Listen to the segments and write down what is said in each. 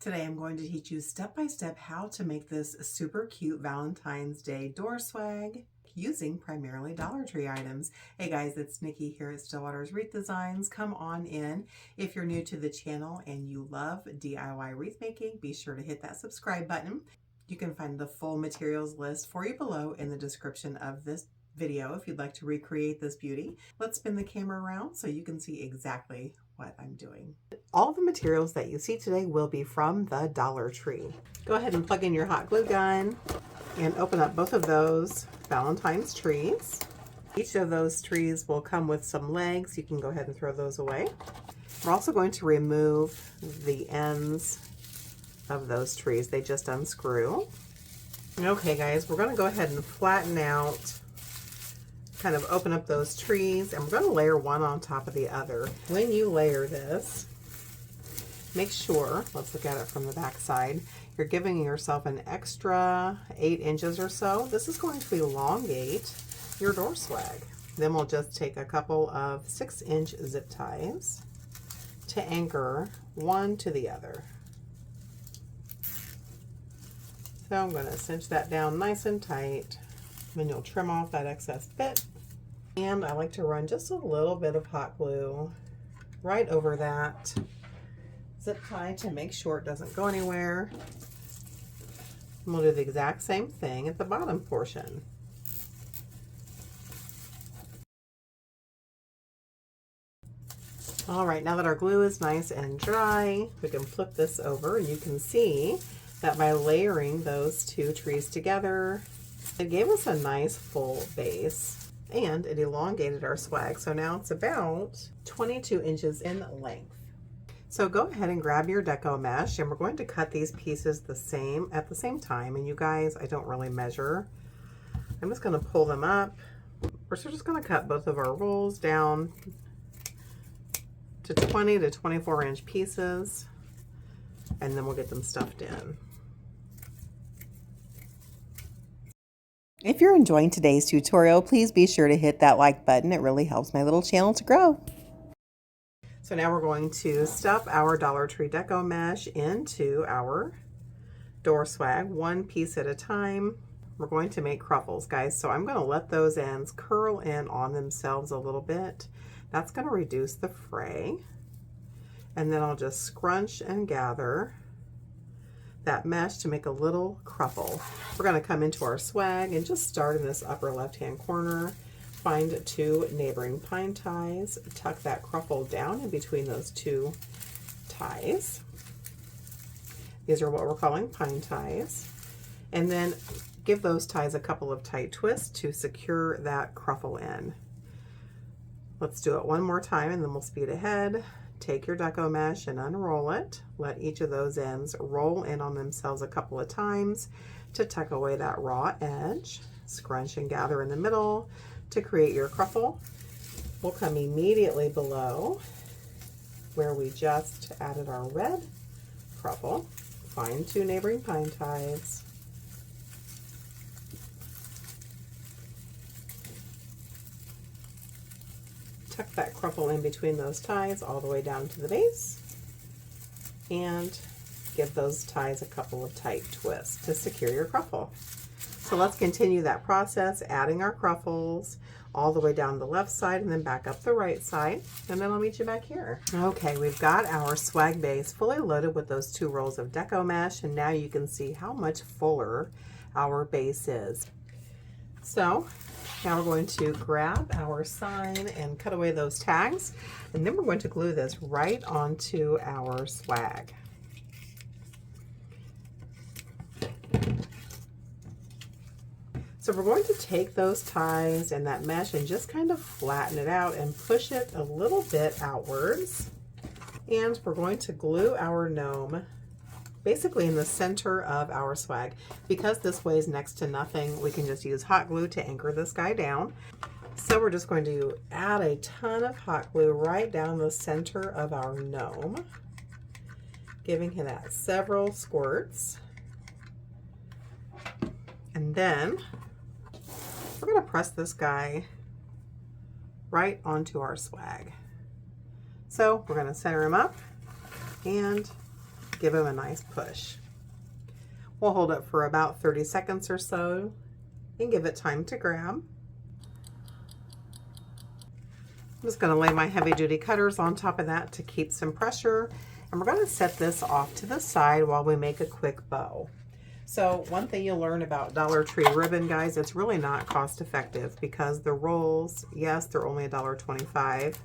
Today I'm going to teach you step by step how to make this super cute Valentine's Day door swag using primarily Dollar Tree items. Hey guys, it's Nikki here at Stillwater's Wreath Designs. Come on in. If you're new to the channel and you love DIY wreath making, be sure to hit that subscribe button. You can find the full materials list for you below in the description of this video if you'd like to recreate this beauty. Let's spin the camera around so you can see exactly what I'm doing. All the materials that you see today will be from the Dollar Tree. Go ahead and plug in your hot glue gun and open up both of those Valentine's trees. Each of those trees will come with some legs. You can go ahead and throw those away. We're also going to remove the ends of those trees. They just unscrew. Okay guys, we're going to go ahead and flatten out, kind of open up those trees, and we're going to layer one on top of the other. When you layer this, make sure, let's look at it from the back side, you're giving yourself an extra 8 inches or so. This is going to elongate your door swag. Then we'll just take a couple of 6-inch zip ties to anchor one to the other. So I'm going to cinch that down nice and tight. Then you'll trim off that excess bit. And I like to run just a little bit of hot glue right over that zip tie to make sure it doesn't go anywhere. And we'll do the exact same thing at the bottom portion. All right, now that our glue is nice and dry, we can flip this over and you can see that by layering those two trees together, it gave us a nice full base and it elongated our swag. So now it's about 22 inches in length. So go ahead and grab your deco mesh, and we're going to cut these pieces at the same time. And you guys, I don't really measure. I'm just going to pull them up. We're just going to cut both of our rolls down to 20 to 24 inch pieces, and then we'll get them stuffed in. If you're enjoying today's tutorial, please be sure to hit that like button. It really helps my little channel to grow. So now we're going to stuff our Dollar Tree deco mesh into our door swag, one piece at a time. We're going to make cruffles, guys. So I'm going to let those ends curl in on themselves a little bit. That's going to reduce the fray. And then I'll just scrunch and gather that mesh to make a little cruffle. We're going to come into our swag and just start in this upper left hand corner, find 2 neighboring pine ties, tuck that cruffle down in between those 2 ties. These are what we're calling pine ties. And then give those ties a couple of tight twists to secure that cruffle in. Let's do it one more time and then we'll speed ahead. Take your deco mesh and unroll it. Let each of those ends roll in on themselves a couple of times to tuck away that raw edge. Scrunch and gather in the middle to create your cruffle. We'll come immediately below where we just added our red cruffle. Find 2 neighboring pine ties. Tuck that cruffle in between those ties all the way down to the base and give those ties a couple of tight twists to secure your cruffle. So let's continue that process, adding our cruffles all the way down the left side and then back up the right side, and then I'll meet you back here. Okay, we've got our swag base fully loaded with those 2 rolls of deco mesh, and now you can see how much fuller our base is. So now we're going to grab our sign and cut away those tags, and then we're going to glue this right onto our swag. So we're going to take those ties and that mesh and just kind of flatten it out and push it a little bit outwards. And we're going to glue our gnome basically in the center of our swag. Because this weighs next to nothing, we can just use hot glue to anchor this guy down. So we're just going to add a ton of hot glue right down the center of our gnome, giving him that several squirts. And then we're going to press this guy right onto our swag. So we're going to center him up and give them a nice push. We'll hold it for about 30 seconds or so and give it time to grab. I'm just going to lay my heavy duty cutters on top of that to keep some pressure, and we're going to set this off to the side while we make a quick bow. So one thing you'll learn about Dollar Tree ribbon, guys, it's really not cost effective because the rolls, yes, they're only $1.25,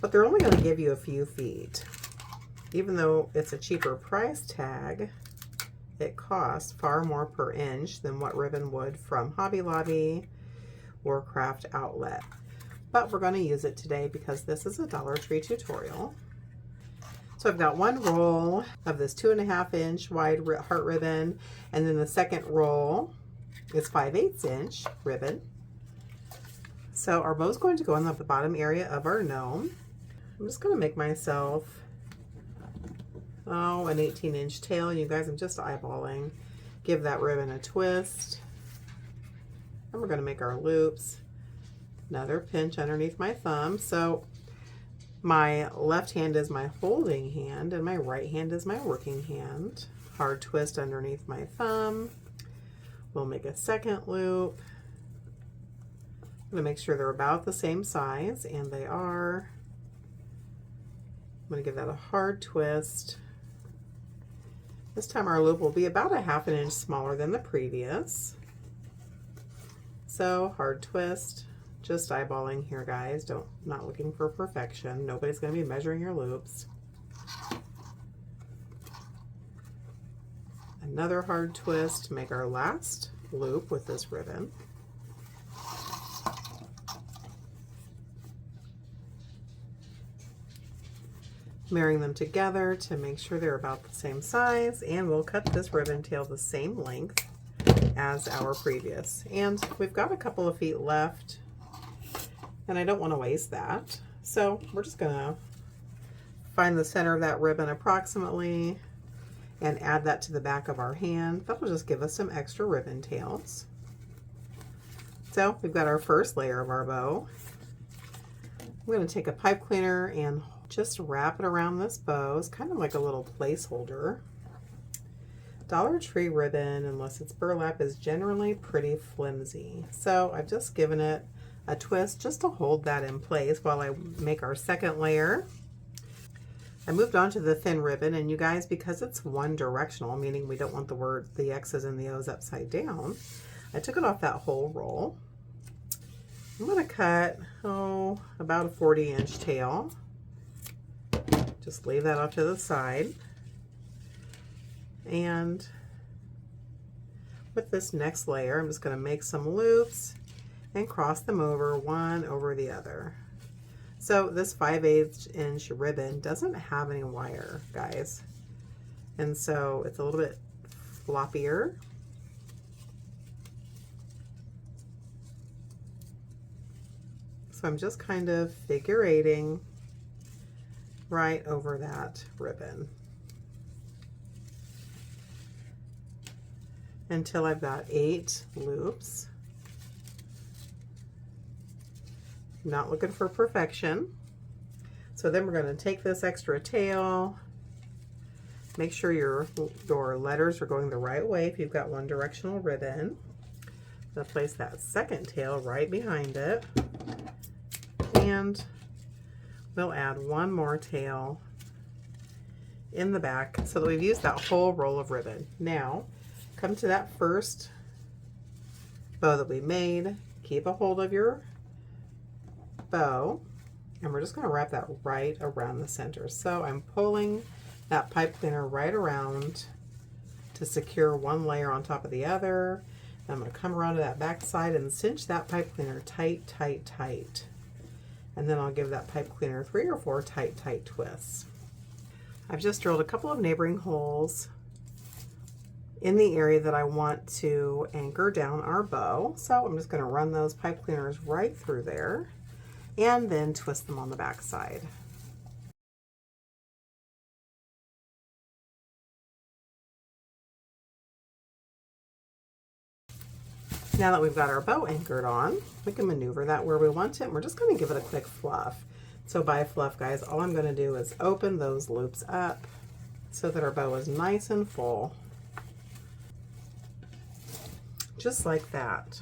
but they're only going to give you a few feet. Even though it's a cheaper price tag, it costs far more per inch than what ribbon would from Hobby Lobby or Craft Outlet. But we're going to use it today because this is a Dollar Tree tutorial. So I've got one roll of this 2.5 inch wide heart ribbon, and then the second roll is 5/8 inch ribbon. So our bow is going to go on the bottom area of our gnome. I'm just going to make myself, an 18 inch tail. You guys, I'm just eyeballing. Give that ribbon a twist. And we're going to make our loops. Another pinch underneath my thumb. So my left hand is my holding hand and my right hand is my working hand. Hard twist underneath my thumb. We'll make a second loop. I'm going to make sure they're about the same size, and they are. I'm going to give that a hard twist. This time our loop will be about 1/2 inch smaller than the previous. So hard twist. Just eyeballing here, guys. Not looking for perfection. Nobody's going to be measuring your loops. Another hard twist to make our last loop with this ribbon. Marrying them together to make sure they're about the same size, and we'll cut this ribbon tail the same length as our previous. And we've got a couple of feet left, and I don't want to waste that. So we're just gonna find the center of that ribbon approximately and add that to the back of our hand. That'll just give us some extra ribbon tails. So we've got our first layer of our bow. I'm gonna take a pipe cleaner and just wrap it around this bow. It's kind of like a little placeholder. Dollar Tree ribbon, unless it's burlap, is generally pretty flimsy. So I've just given it a twist just to hold that in place while I make our second layer. I moved on to the thin ribbon, and you guys, because it's one directional, meaning we don't want the X's and the O's upside down, I took it off that whole roll. I'm going to cut, about a 40 inch tail. Just leave that off to the side. And with this next layer, I'm just going to make some loops and cross them over one over the other. So this 5/8 inch ribbon doesn't have any wire, guys, and so it's a little bit floppier. So I'm just kind of figure eighting right over that ribbon until I've got 8 loops. Not looking for perfection. So then we're going to take this extra tail, make sure your letters are going the right way if you've got one directional ribbon. I'm going to place that second tail right behind it, and we'll add one more tail in the back so that we've used that whole roll of ribbon. Now come to that first bow that we made, keep a hold of your bow, and we're just going to wrap that right around the center. So I'm pulling that pipe cleaner right around to secure one layer on top of the other. I'm going to come around to that back side and cinch that pipe cleaner tight, tight, tight. And then I'll give that pipe cleaner 3 or 4 tight, tight twists. I've just drilled a couple of neighboring holes in the area that I want to anchor down our bow. So I'm just going to run those pipe cleaners right through there and then twist them on the back side. Now that we've got our bow anchored on, we can maneuver that where we want it, and we're just going to give it a quick fluff. So by fluff, guys, all I'm going to do is open those loops up, so that our bow is nice and full. Just like that.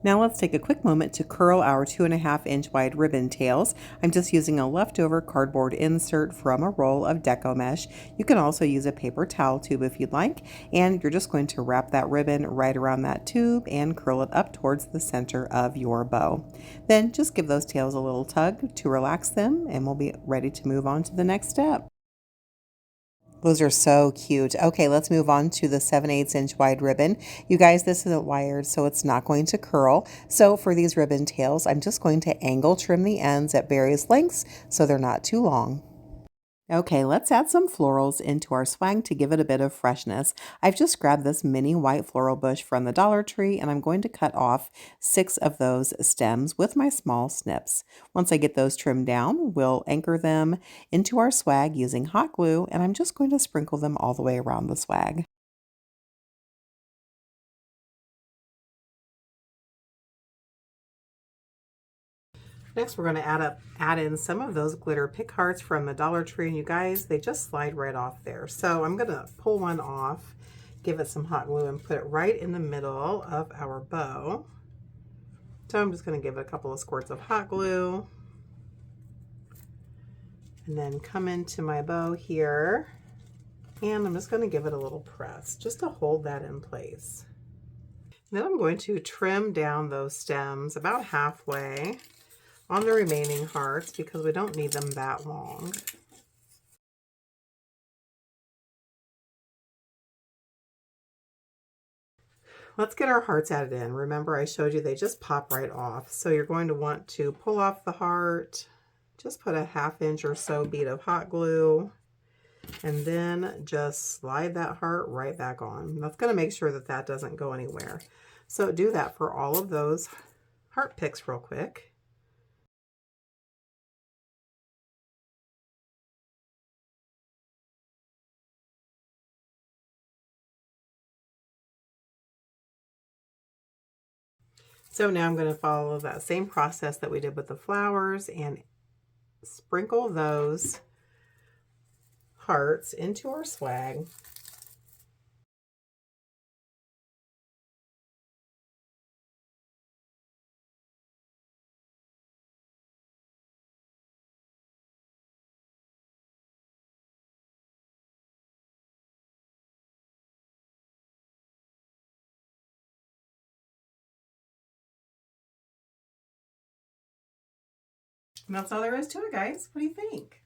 Now let's take a quick moment to curl our 2.5-inch wide ribbon tails. I'm just using a leftover cardboard insert from a roll of deco mesh. You can also use a paper towel tube if you'd like, and you're just going to wrap that ribbon right around that tube and curl it up towards the center of your bow. Then just give those tails a little tug to relax them, and we'll be ready to move on to the next step. Those are so cute. Okay, let's move on to the 7/8-inch wide ribbon. You guys, this isn't wired, so it's not going to curl. So for these ribbon tails, I'm just going to angle trim the ends at various lengths so they're not too long. Okay, let's add some florals into our swag to give it a bit of freshness. I've just grabbed this mini white floral bush from the Dollar Tree, and I'm going to cut off 6 of those stems with my small snips. Once I get those trimmed down, we'll anchor them into our swag using hot glue, and I'm just going to sprinkle them all the way around the swag. Next, we're going to add in some of those glitter pick hearts from the Dollar Tree, and you guys, they just slide right off there. So I'm going to pull one off, give it some hot glue, and put it right in the middle of our bow. So I'm just going to give it a couple of squirts of hot glue, and then come into my bow here, and I'm just going to give it a little press just to hold that in place. And then I'm going to trim down those stems about halfway on the remaining hearts because we don't need them that long. Let's get our hearts added in. Remember, I showed you they just pop right off. So you're going to want to pull off the heart, just put a 1/2 inch or so bead of hot glue, and then just slide that heart right back on. That's going to make sure that that doesn't go anywhere. So do that for all of those heart picks real quick. So now I'm going to follow that same process that we did with the flowers and sprinkle those hearts into our swag. And that's all there is to it, guys. What do you think?